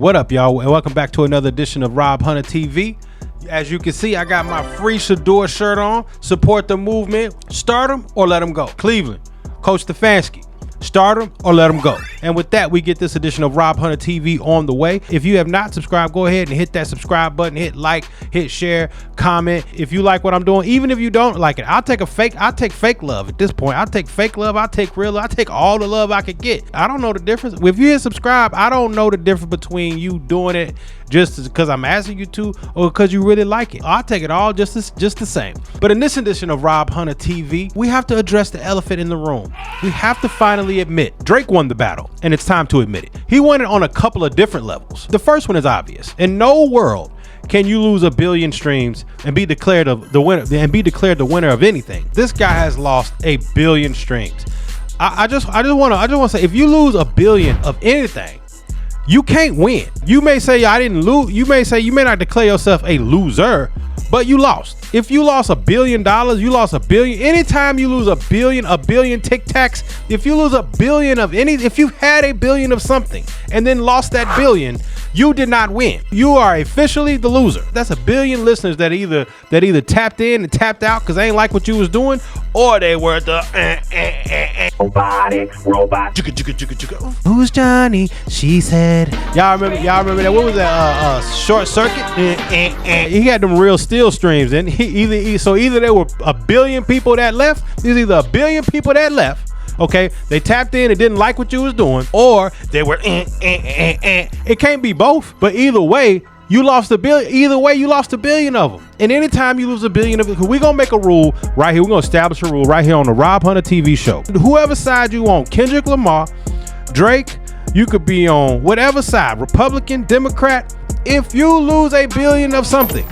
What up, y'all, and welcome back to another edition of Rob Hunter TV. As you can see, I got my free Shador shirt on. Support the movement. Start him or let him go. Cleveland, Coach Stefanski. Start him or let him go. And with that, we get this edition of Rob Hunter TV on the way. If you have not subscribed, go ahead and hit that subscribe button, hit like, hit share, comment. If you like what I'm doing, even if you don't like it, I'll take fake love at this point. I'll take fake love, I'll take real love, I'll take all the love I could get. I don't know the difference. If you hit subscribe, I don't know the difference between you doing it just because I'm asking you to or because you really like it. I'll take it all just the same. But in this edition of Rob Hunter TV, we have to address the elephant in the room. We have to finally admit Drake won the battle, and it's time to admit it. He won it on a couple of different levels. The first one is obvious. In no world can you lose 1 billion streams and be declared the winner of anything. This guy has lost 1 billion streams. I just want to say, if you lose 1 billion of anything, you can't win. You may say I didn't lose. You may not declare yourself a loser, but you lost. If you lost $1 billion, you lost 1 billion. Anytime you lose 1 billion Tic Tacs, if you lose 1 billion of if you had 1 billion of something and then lost that billion, you did not win. You are officially the loser. That's 1 billion listeners that either tapped in and tapped out because they ain't like what you was doing, or they were the robot. Who's Johnny? She said. Y'all remember that? What was that? Short Circuit. He had them real steel streams, and either there were 1 billion people that left. There's either 1 billion people that left. Okay, they tapped in and didn't like what you was doing, or they were It can't be both, but either way, you lost 1 billion. Either way, you lost 1 billion of them. And anytime you lose 1 billion of it, we're gonna make a rule right here. We're gonna establish a rule right here on the Rob Hunter TV show. Whoever side you on, Kendrick Lamar, Drake, you could be on whatever side, Republican, Democrat. If you lose 1 billion of something,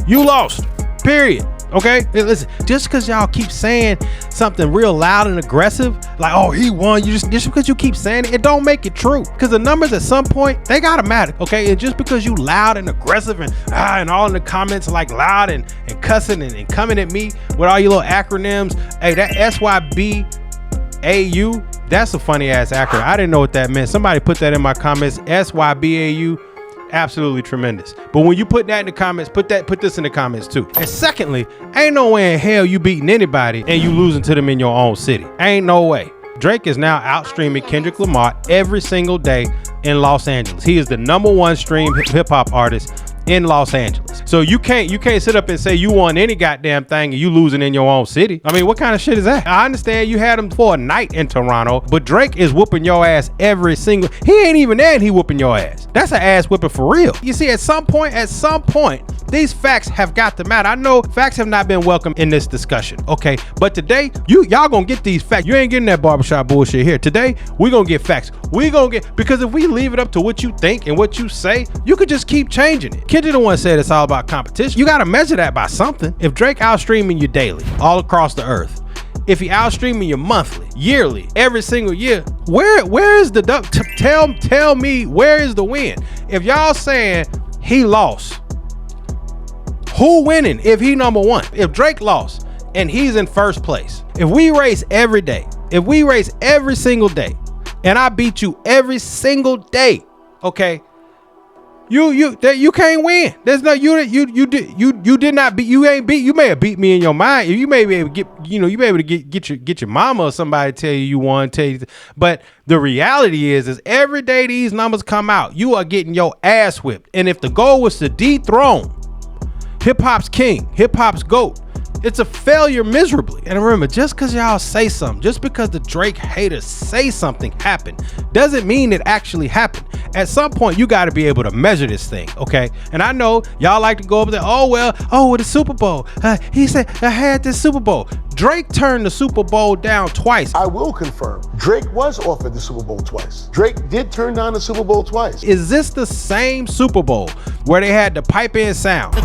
you lost. Period. Okay, listen, just because y'all keep saying something real loud and aggressive, like, oh, he won, you just because you keep saying it, it don't make it true. Because the numbers at some point, they gotta matter. Okay, and just because you loud and aggressive and all in the comments like loud and cussing and coming at me with all your little acronyms, hey, that SYBAU, that's a funny ass acronym. I didn't know what that meant. Somebody put that in my comments. SYBAU. Absolutely tremendous. But when you put that in the comments, put this in the comments too. And secondly, ain't no way in hell you beating anybody and you losing to them in your own city. Ain't no way. Drake is now outstreaming Kendrick Lamar every single day in Los Angeles. He is the #1 streamed hip hop artist in Los Angeles. So you can't sit up and say you won any goddamn thing and you losing in your own city. I mean, what kind of shit is that? I understand you had him for a night in Toronto, but Drake is whooping your ass every single. He ain't even there and he whooping your ass. That's an ass whipping for real. You see, at some point, these facts have got to matter. I know facts have not been welcome in this discussion, okay? But today, y'all gonna get these facts. You ain't getting that barbershop bullshit here. Today, we gonna get facts. Because if we leave it up to what you think and what you say, you could just keep changing it. Kendrick the one said it's all about competition. You gotta measure that by something. If Drake outstreaming you daily, all across the earth, if he outstreaming you monthly, yearly, every single year, where is the tell me where is the win? If y'all saying he lost, who winning if he #1? If Drake lost and he's in first place, if we race every day, if we race every single day, and I beat you every single day, okay, you can't win. There's no you did not beat. You ain't beat. You may have beat me in your mind. You may be able to get you may be able to get your mama or somebody to tell you won. But the reality is every day these numbers come out, you are getting your ass whipped. And if the goal was to dethrone hip hop's king, hip hop's GOAT, it's a failure miserably. And remember, just because y'all say something, just because the Drake haters say something happened, doesn't mean it actually happened. At some point, you got to be able to measure this thing, okay? And I know y'all like to go over there, with the Super Bowl. He said, I had this Super Bowl. Drake turned the Super Bowl down twice. I will confirm, Drake was offered the Super Bowl twice. Drake did turn down the Super Bowl twice. Is this the same Super Bowl where they had the pipe in sound?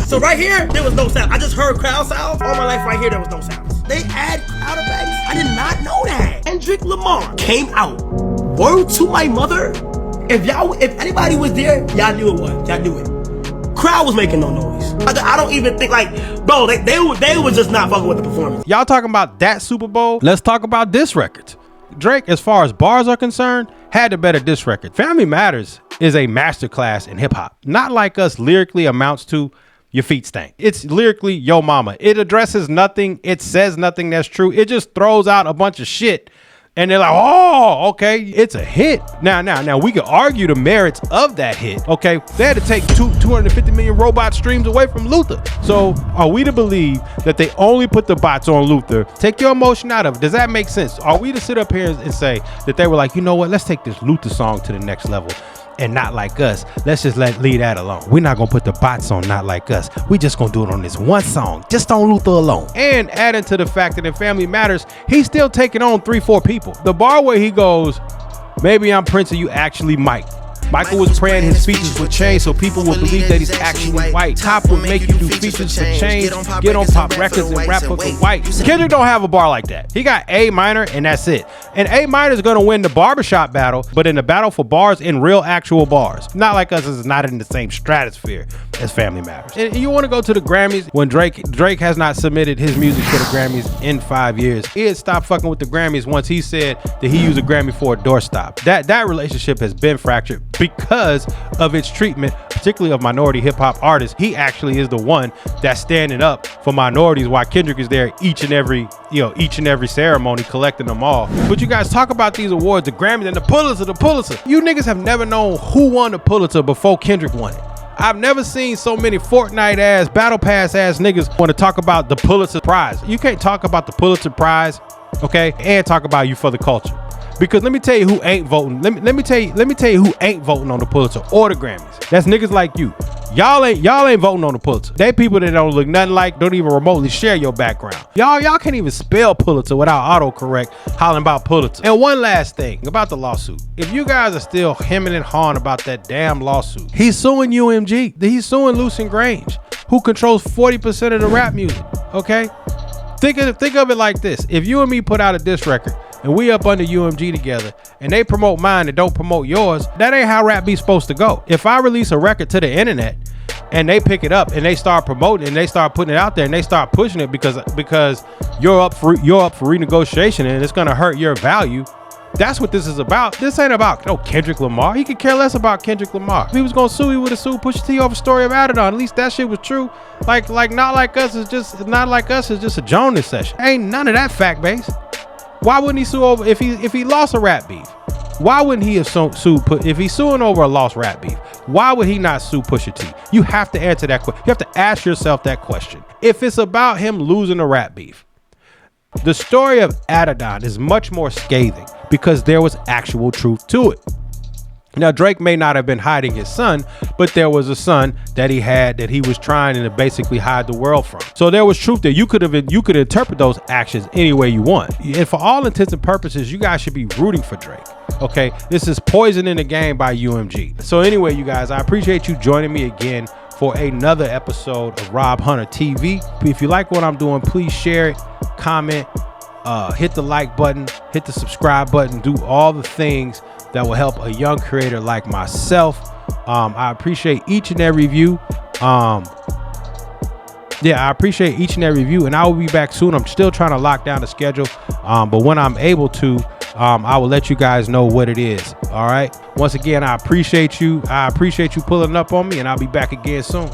So right here, there was no sound. I just heard crowd sounds. All my life right here, there was no sounds. They add crowd effects. I did not know that. Kendrick Lamar came out. Word to my mother. If anybody was there, y'all knew it was. Y'all knew it. Crowd was making no noise. I don't even think bro, they were just not fucking with the performance. Y'all talking about that Super Bowl? Let's talk about this record. Drake, as far as bars are concerned, had the better diss record. Family Matters is a masterclass in hip hop. Not Like Us lyrically amounts to your feet stank. It's lyrically Yo Mama. It addresses nothing. It says nothing that's true. It just throws out a bunch of shit. And they're like, oh, okay, it's a hit. Now, we could argue the merits of that hit. Okay, they had to take 250 million robot streams away from Luther. So are we to believe that they only put the bots on Luther? Take your emotion out of it. Does that make sense? Are we to sit up here and say that they were like, you know what, let's take this Luther song to the next level? And Not Like Us, let's just leave that alone. We're not gonna put the bots on Not Like Us. We just gonna do it on this one song, just on Luther alone. And adding to the fact that in Family Matters, he's still taking on 3-4 people. The bar where he goes, maybe I'm Prince and you actually Mike. Michael was praying his features would change so people would believe that he's actually white. Top would make you do features for change, get on pop records and rap fucking white. Kendrick don't have a bar like that. He got A minor and that's it. And A minor is gonna win the barbershop battle, but in the battle for bars, in real actual bars. Not Like Us is not in the same stratosphere as Family Matters. And you wanna go to the Grammys when Drake has not submitted his music to the Grammys in 5 years. He had stopped fucking with the Grammys once he said that he used a Grammy for a doorstop. That relationship has been fractured because of its treatment, particularly of minority hip hop artists. He actually is the one that's standing up for minorities while Kendrick is there each and every ceremony collecting them all. But you guys talk about these awards, the Grammys and the Pulitzer. You niggas have never known who won the Pulitzer before Kendrick won it. I've never seen so many Fortnite ass, Battle Pass ass niggas want to talk about the Pulitzer Prize. You can't talk about the Pulitzer Prize, okay, and talk about You for the Culture. Because let me tell you who ain't voting. Let me tell you who ain't voting on the Pulitzer or the Grammys. That's niggas like you. Y'all ain't voting on the Pulitzer. They people that don't look nothing like, don't even remotely share your background. Y'all can't even spell Pulitzer without autocorrect hollering about Pulitzer. And one last thing about the lawsuit. If you guys are still hemming and hawing about that damn lawsuit, he's suing UMG. He's suing Lucent Grange, who controls 40% of the rap music. Okay? Think of it like this. If you and me put out a diss record, and we up under UMG together, and they promote mine and don't promote yours, that ain't how rap be's supposed to go. If I release a record to the internet and they pick it up and they start promoting and they start putting it out there and they start pushing it because you're up for renegotiation and it's gonna hurt your value, that's what this is about. This ain't about Kendrick Lamar. He could care less about Kendrick Lamar. If he was gonna sue, he would have sued Pusha T over Story of Adidon. At least that shit was true. Like Not Like Us is just a Jonas session. Ain't none of that fact based. Why wouldn't he sue over if he lost a rap beef? Why wouldn't he have sued if he's suing over a lost rap beef? Why would he not sue Pusha T? You have to answer that question. You have to ask yourself that question. If it's about him losing a rap beef, the story of Adidon is much more scathing because there was actual truth to it. Now, Drake may not have been hiding his son, but there was a son that he had that he was trying to basically hide the world from. So there was truth there. You could interpret those actions any way you want. And for all intents and purposes, you guys should be rooting for Drake. Okay, this is Poison in the Game by UMG. So anyway, you guys, I appreciate you joining me again for another episode of Rob Hunter TV. If you like what I'm doing, please share it, comment, hit the like button, hit the subscribe button, do all the things that will help a young creator like myself. I appreciate each and every view. I appreciate each and every view, and I will be back soon. I'm still trying to lock down the schedule, but when I'm able to, I will let you guys know what it is. All right. Once again, I appreciate you. I appreciate you pulling up on me, and I'll be back again soon.